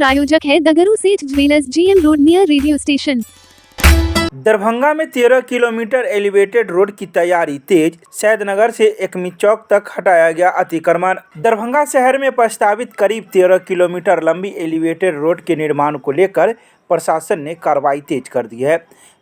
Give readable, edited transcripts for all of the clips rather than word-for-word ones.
प्रायोजक है दगरू सेठ jewellers, GM road near radio station. Darbhanga में 13 किलोमीटर एलिवेटेड रोड की तैयारी तेज। सैदनगर से एकमी चौक तक हटाया गया अतिक्रमण। दरभंगा शहर में प्रस्तावित करीब 13 किलोमीटर लंबी एलिवेटेड रोड के निर्माण को लेकर प्रशासन ने कार्रवाई तेज कर दी है।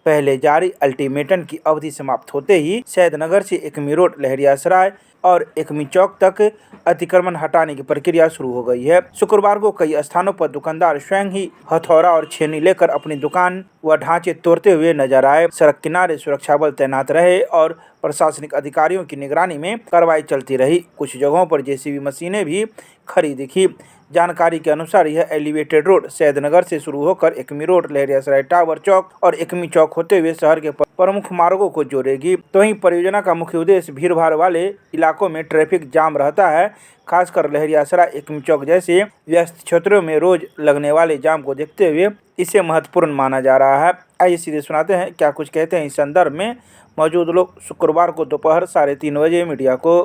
पहले जारी अल्टीमेटम की अवधि समाप्त होते ही सैदनगर से एकमी रोड, लहरियासराय और एकमी चौक तक अतिक्रमण हटाने की प्रक्रिया शुरू हो गई है। शुक्रवार को कई स्थानों पर दुकानदार स्वयं ही हथौड़ा और छेनी लेकर अपनी दुकान व ढांचे तोड़ते हुए नजर आए। सड़क किनारे सुरक्षा बल तैनात रहे और प्रशासनिक अधिकारियों की निगरानी में कार्रवाई चलती रही। कुछ जगहों पर जेसीबी मशीनें भी खड़ी दिखी। जानकारी के अनुसार यह एलिवेटेड रोड सैदनगर से शुरू होकर एकमी रोड, लहरियासराय टावर चौक और एकमी चौक होते हुए शहर के प्रमुख मार्गों को जोड़ेगी। तो वहीं परियोजना का मुख्य उद्देश्य भीड़-भाड़ वाले इलाकों में ट्रैफिक जाम रहता है। खासकर लहरियासराय, एकमी चौक जैसे व्यस्त क्षेत्रों में रोज लगने वाले जाम को देखते हुए इसे महत्वपूर्ण माना जा रहा है। आइए सीधे सुनाते हैं क्या कुछ कहते हैं इस संदर्भ में मौजूद लोग। शुक्रवार को दोपहर 3:30 बजे मीडिया को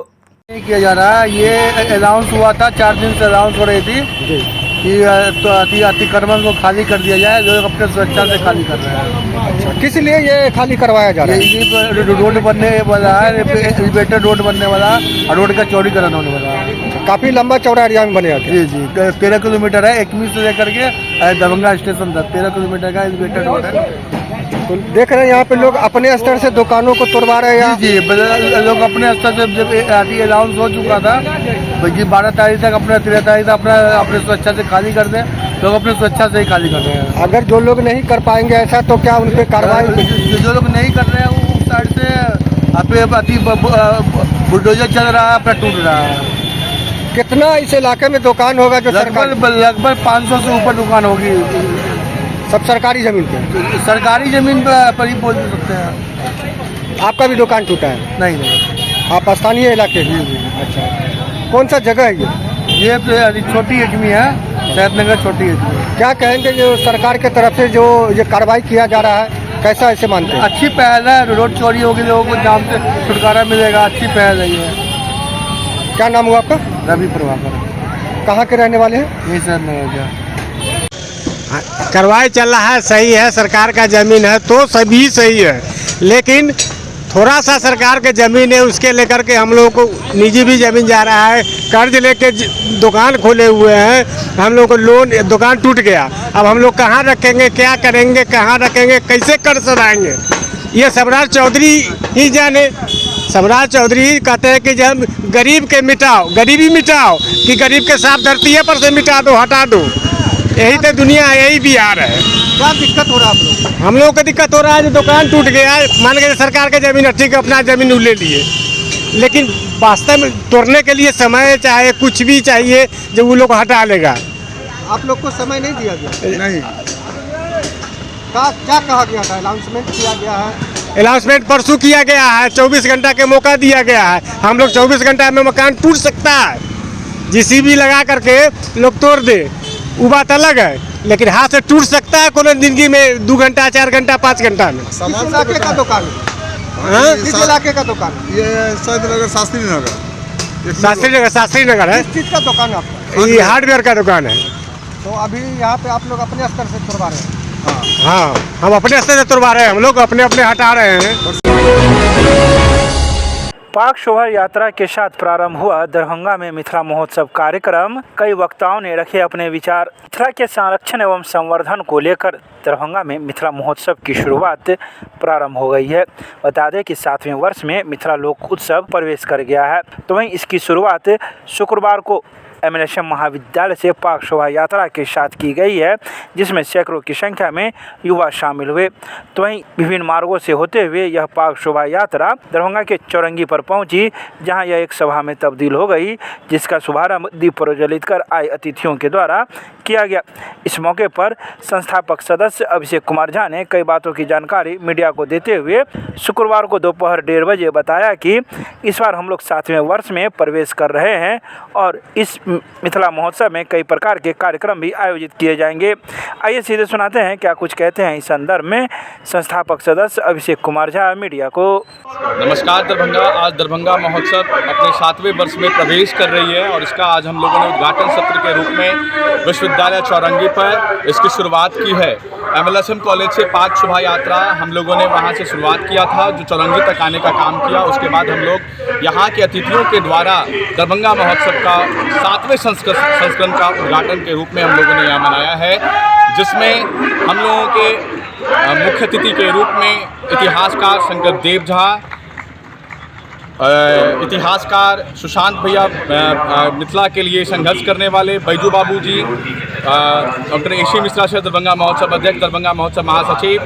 नहीं किया जा रहा है। ये अनाउंस हुआ था, 4 दिन से अनाउंस हो रही थी कि अतिक्रमण को खाली कर दिया जाए। लोग अपने सुरक्षा से खाली कर रहे हैं। अच्छा, किस लिए ये खाली करवाया जा रहा है? ये रोड बनने वाला है, एलिवेटेड रोड बनने वाला और रोड का चौड़ीकरण होने वाला है। काफी लंबा चौड़ा एरिया में बनेगा क्या? जी 13 किलोमीटर है, एकमी से लेकर के दरभंगा स्टेशन तक 13 किलोमीटर का एलिवेटेड रोड है। तो देख रहे हैं यहाँ पे लोग अपने स्तर से दुकानों को तोड़वा रहे हैं। जी लोग अपने स्तर से, जब अनाउंस हो चुका था कि 12 तारीख तक, अपने 13 तारीख तक अपने सुरक्षा से खाली कर दें, लोग अपनी सुरक्षा से ही खाली कर रहे हैं। अगर जो लोग नहीं कर पाएंगे ऐसा तो क्या उन पे कार्रवाई? जो लोग नहीं कर रहे हैं उस साइड से बुलडोजर चल रहा है, अपना टूट रहा है। कितना इस इलाके में दुकान होगा जो लगभग 500 से ऊपर दुकान होगी। सब सरकारी जमीन पे? सरकारी जमीन पर ही बोल सकते हैं। आपका भी दुकान टूटा है? नहीं, आप स्थानीय इलाके? अच्छा, कौन सा जगह है ये छोटी एकमी है, सैदनगर छोटी एकमी। क्या कहेंगे जो सरकार के तरफ से जो ये कार्रवाई किया जा रहा है, कैसा इसे मानते हैं? अच्छी पहल है। रोड चोरी होगी, लोगों को जाम से छुटकारा मिलेगा। अच्छी पहल है ये। क्या नाम हुआ आपका? रवि प्रभाकर। कहाँ के रहने वाले हैं? ये सैदनगर का कार्रवाई चल रहा है, सही है। सरकार का ज़मीन है तो सभी सही है, लेकिन थोड़ा सा सरकार के ज़मीन है उसके लेकर के हम लोग को निजी भी ज़मीन जा रहा है। कर्ज लेके दुकान खोले हुए हैं, हम लोग को लोन, दुकान टूट गया। अब हम लोग कहाँ रखेंगे, क्या करेंगे, कहाँ रखेंगे, कैसे कर्ज सधाएंगे, ये सम्राट चौधरी ही जाने। सम्राट चौधरी कहते हैं कि जब गरीब के मिटाओ, गरीबी मिटाओ, कि गरीब के साथ धरती है पर से मिटा दो, हटा दो। यही तो दुनिया है, यही बिहार है। क्या दिक्कत हो रहा है आप लोग? हम लोग को दिक्कत हो रहा है, जो दुकान टूट गया है, मान के सरकार का जमीन है, ठीक है, अपना जमीन ले लिए, लेकिन वास्तव में तोड़ने के लिए समय चाहे कुछ भी चाहिए जो वो लोग हटा लेगा। आप लोग को समय नहीं दिया गया? नहीं। क्या कहा गया था? अनाउंसमेंट किया गया है? अनाउंसमेंट परसों किया गया है, 24 घंटा के मौका दिया गया है। हम लोग 24 घंटा में मकान टूट सकता है, जेसीबी लगा करके लोग तोड़ दे, वो बात अलग है, लेकिन हाथ से टूट सकता है कोनो जिंदगी में 2 घंटा, 4 घंटा, 5 घंटा में। किस इलाके का दुकान है? किस इलाके का दुकान? ये सैदनगर शास्त्री नगर। शास्त्री नगर है। किस चीज़ का दुकान है आपका? ये हार्डवेयर का दुकान है। तो अभी यहाँ पे आप लोग अपने स्तर से तोड़वा रहे हैं? हाँ, हम अपने स्तर से तोड़वा रहे हैं, हम लोग अपने अपने हटा रहे हैं। पाक शोभा यात्रा के साथ प्रारंभ हुआ दरभंगा में मिथिला महोत्सव कार्यक्रम। कई वक्ताओं ने रखे अपने विचार। मिथिला के संरक्षण एवं संवर्धन को लेकर दरभंगा में मिथिला महोत्सव की शुरुआत प्रारंभ हो गई है। बता दें कि 7वें वर्ष में मिथिला लोक उत्सव प्रवेश कर गया है। तो वहीं इसकी शुरुआत शुक्रवार को MNSM महाविद्यालय से पाक शोभा यात्रा के साथ की गई है, जिसमें सैकड़ों की संख्या में युवा शामिल हुए। तो वहीं विभिन्न मार्गों से होते हुए यह पाक शोभा यात्रा दरभंगा के चौरंगी पर पहुंची, जहां यह एक सभा में तब्दील हो गई, जिसका शुभारंभ दीप प्रज्वलित कर आए अतिथियों के द्वारा किया गया। इस मौके पर संस्थापक सदस्य अभिषेक कुमार झा ने कई बातों की जानकारी मीडिया को देते हुए शुक्रवार को दोपहर 1:30 बजे बताया कि इस बार हम लोग 7वें वर्ष में प्रवेश कर रहे हैं और इस मिथिला महोत्सव में कई प्रकार के कार्यक्रम भी आयोजित किए जाएंगे। आइए सीधे सुनाते हैं क्या कुछ कहते हैं इस संदर्भ में संस्थापक सदस्य अभिषेक कुमार झा मीडिया को। नमस्कार दरभंगा। आज दरभंगा महोत्सव अपने 7वें वर्ष में प्रवेश कर रही है और इसका आज हम लोगों ने उद्घाटन सत्र के रूप में विश्वविद्यालय चौरंगी पर इसकी शुरुआत की है। MLSM कॉलेज से 5 शोभा यात्रा हम लोगों ने वहां से शुरुआत किया था, जो चौरंगी तक आने का काम किया। उसके बाद हम लोग यहाँ के अतिथियों के द्वारा दरभंगा महोत्सव का 7वें संस्करण का उद्घाटन के रूप में हम लोगों ने यहाँ मनाया है, जिसमें हम लोगों के मुख्य अतिथि के रूप में इतिहासकार शंकर देव झा, इतिहासकार सुशांत भैया, मिथिला के लिए संघर्ष करने वाले बैजू बाबू जी, डॉक्टर AC मिश्रा से दरभंगा महोत्सव अध्यक्ष, दरभंगा महोत्सव महासचिव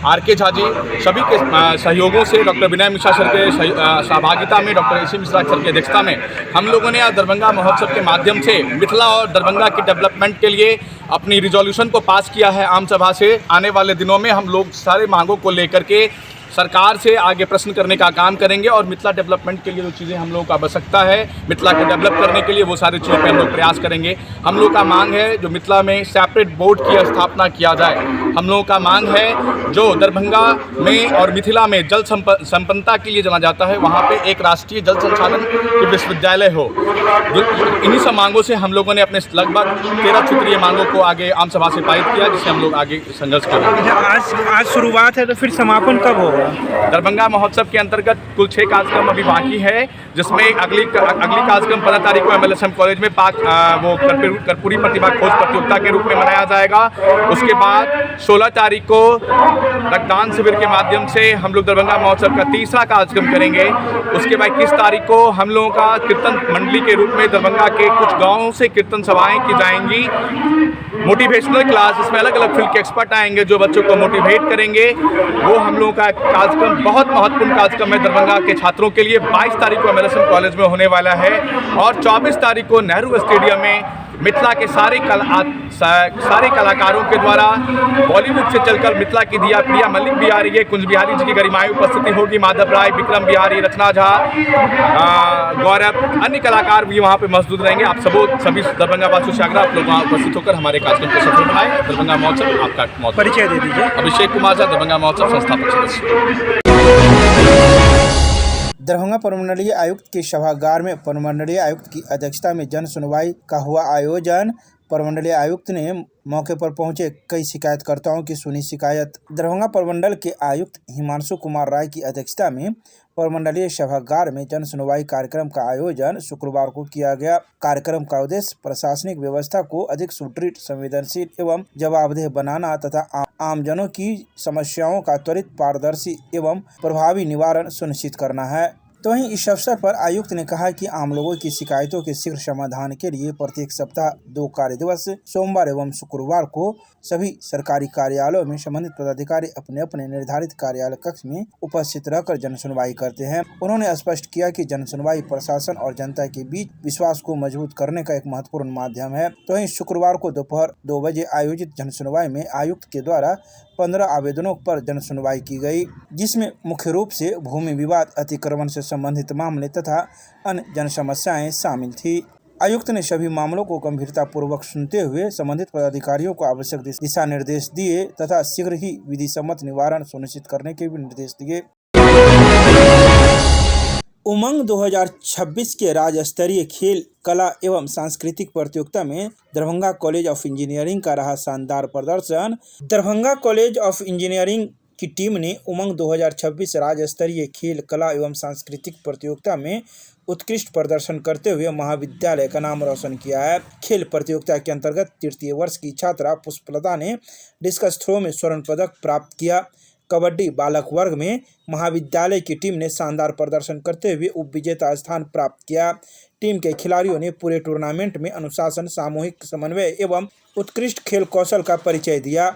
RK झा जी, सभी के सहयोगों से डॉक्टर विनय मिश्रा सर के सहभागिता में, डॉक्टर AC मिश्रा सर की अध्यक्षता में हम लोगों ने आज दरभंगा महोत्सव के माध्यम से मिथिला और दरभंगा के डेवलपमेंट के लिए अपनी रिजोल्यूशन को पास किया है आम सभा से। आने वाले दिनों में हम लोग सारे मांगों को लेकर के सरकार से आगे प्रश्न करने का काम करेंगे और मिथिला डेवलपमेंट के लिए जो चीज़ें हम लोगों को आवश्यकता है मिथिला को डेवलप करने के लिए, वो सारी चीज़ों पे हम लोग प्रयास करेंगे। हम लोग का मांग है जो मिथिला में सेपरेट बोर्ड की स्थापना किया जाए। हम लोगों का मांग है जो दरभंगा में और मिथिला में जल संपन्नता के लिए जाना जाता है, वहाँ पे एक राष्ट्रीय जल संसाधन की विश्वविद्यालय हो। इन्हीं सब मांगों से हम लोगों ने अपने लगभग 13 सूत्रीय मांगों को आगे आम सभा से पारित किया, जिससे हम लोग आगे संघर्ष करेंगे। आज शुरुआत है तो फिर समापन कब होगा? दरभंगा महोत्सव के अंतर्गत कुल 6 कार्यक्रम अभी बाकी है, जिसमें अगली कार्यक्रम 15 तारीख को MLSM कॉलेज में वो कर्पूरी प्रतिभा खोज प्रतियोगिता के रूप में मनाया जाएगा। उसके बाद 16 तारीख को रक्तदान शिविर के माध्यम से हम लोग दरभंगा महोत्सव का तीसरा कार्यक्रम करेंगे। उसके बाद 21 तारीख को हम लोगों का कीर्तन मंडली के रूप में दरभंगा के कुछ गाँवों से कीर्तन सभाएँ की जाएंगी। मोटिवेशनल क्लास, इसमें अलग अलग फील्ड के एक्सपर्ट आएंगे जो बच्चों को मोटिवेट करेंगे। वो हम लोगों का कार्यक्रम बहुत महत्वपूर्ण कार्यक्रम है दरभंगा के छात्रों के लिए। 22 तारीख को MLSM कॉलेज में होने वाला है और 24 तारीख को नेहरू स्टेडियम में मिथिला के सारे कलाकारों के द्वारा बॉलीवुड से चलकर मिथिला की दिया प्रिया मलिक भी आ रही है, कुंज बिहारी जी की गरिमाई उपस्थिति होगी, माधव राय, विक्रम बिहारी, रचना झा, गौरव, अन्य कलाकार भी वहाँ पे मौजूद रहेंगे। आप सभी दरभंगा वासियों से आग्रह आप लोग वहाँ उपस्थित होकर हमारे कार्यक्रम को सफल उठाएं। दरभंगा महोत्सव आपका परिचय दे दीजिए। अभिषेक कुमार झा, दरभंगा महोत्सव संस्थापक सदस्य। दरभंगा प्रमंडलीय आयुक्त के सभागार में प्रमंडलीय आयुक्त की अध्यक्षता में जन सुनवाई का हुआ आयोजन। प्रमंडलीय आयुक्त ने मौके पर पहुंचे कई शिकायतकर्ताओं की सुनी शिकायत। दरभंगा प्रमंडल के आयुक्त हिमांशु कुमार राय की अध्यक्षता में प्रमंडलीय सभागार में जन सुनवाई कार्यक्रम का आयोजन शुक्रवार को किया गया। कार्यक्रम का उद्देश्य प्रशासनिक व्यवस्था को अधिक सुदृढ़, संवेदनशील एवं जवाबदेह बनाना तथा आमजनों की समस्याओं का त्वरित, पारदर्शी एवं प्रभावी निवारण सुनिश्चित करना है। तो वहीं इस अवसर पर आयुक्त ने कहा कि आम लोगों की शिकायतों के शीघ्र समाधान के लिए प्रत्येक सप्ताह 2 कार्य दिवस सोमवार एवं शुक्रवार को सभी सरकारी कार्यालयों में संबंधित पदाधिकारी अपने अपने निर्धारित कार्यालय कक्ष में उपस्थित रहकर जन सुनवाई करते हैं। उन्होंने स्पष्ट किया कि जन सुनवाई प्रशासन और जनता के बीच विश्वास को मजबूत करने का एक महत्वपूर्ण माध्यम है। तो वहीं शुक्रवार को दोपहर 2 बजे आयोजित जन सुनवाई में आयुक्त के द्वारा 15 आवेदनों पर जन सुनवाई की गई, जिसमें मुख्य रूप से भूमि विवाद, अतिक्रमण से संबंधित मामले तथा अन्य जन समस्याएं शामिल थी। आयुक्त ने सभी मामलों को गंभीरतापूर्वक सुनते हुए संबंधित पदाधिकारियों को आवश्यक दिशा निर्देश दिए तथा शीघ्र ही विधि सम्मत निवारण सुनिश्चित करने के भी निर्देश दिए। उमंग 2026 के राज्य स्तरीय खेल, कला एवं सांस्कृतिक प्रतियोगिता में दरभंगा कॉलेज ऑफ इंजीनियरिंग का रहा शानदार प्रदर्शन। दरभंगा कॉलेज ऑफ इंजीनियरिंग की टीम ने उमंग 2026 राज्य स्तरीय खेल, कला एवं सांस्कृतिक प्रतियोगिता में उत्कृष्ट प्रदर्शन करते हुए महाविद्यालय का नाम रोशन किया है। खेल प्रतियोगिता के अंतर्गत तृतीय वर्ष की छात्रा पुष्पलता ने डिस्कस थ्रो में स्वर्ण पदक प्राप्त किया। कबड्डी बालक वर्ग में महाविद्यालय की टीम ने शानदार प्रदर्शन करते हुए उपविजेता स्थान प्राप्त किया। टीम के खिलाड़ियों ने पूरे टूर्नामेंट में अनुशासन, सामूहिक समन्वय एवं उत्कृष्ट खेल कौशल का परिचय दिया।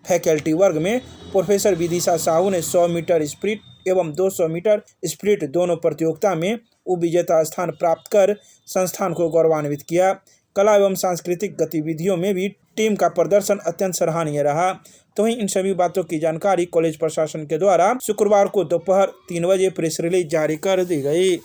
फैकल्टी वर्ग में प्रोफेसर विदिशा साहू ने 100 मीटर स्प्रिंट एवं 200 मीटर स्प्रिंट दोनों प्रतियोगिता में उपविजेता स्थान प्राप्त कर संस्थान को गौरवान्वित किया। कला एवं सांस्कृतिक गतिविधियों में भी टीम का प्रदर्शन अत्यंत सराहनीय रहा। तो वहीं इन सभी बातों की जानकारी कॉलेज प्रशासन के द्वारा शुक्रवार को दोपहर 3 बजे प्रेस रिलीज जारी कर दी गई।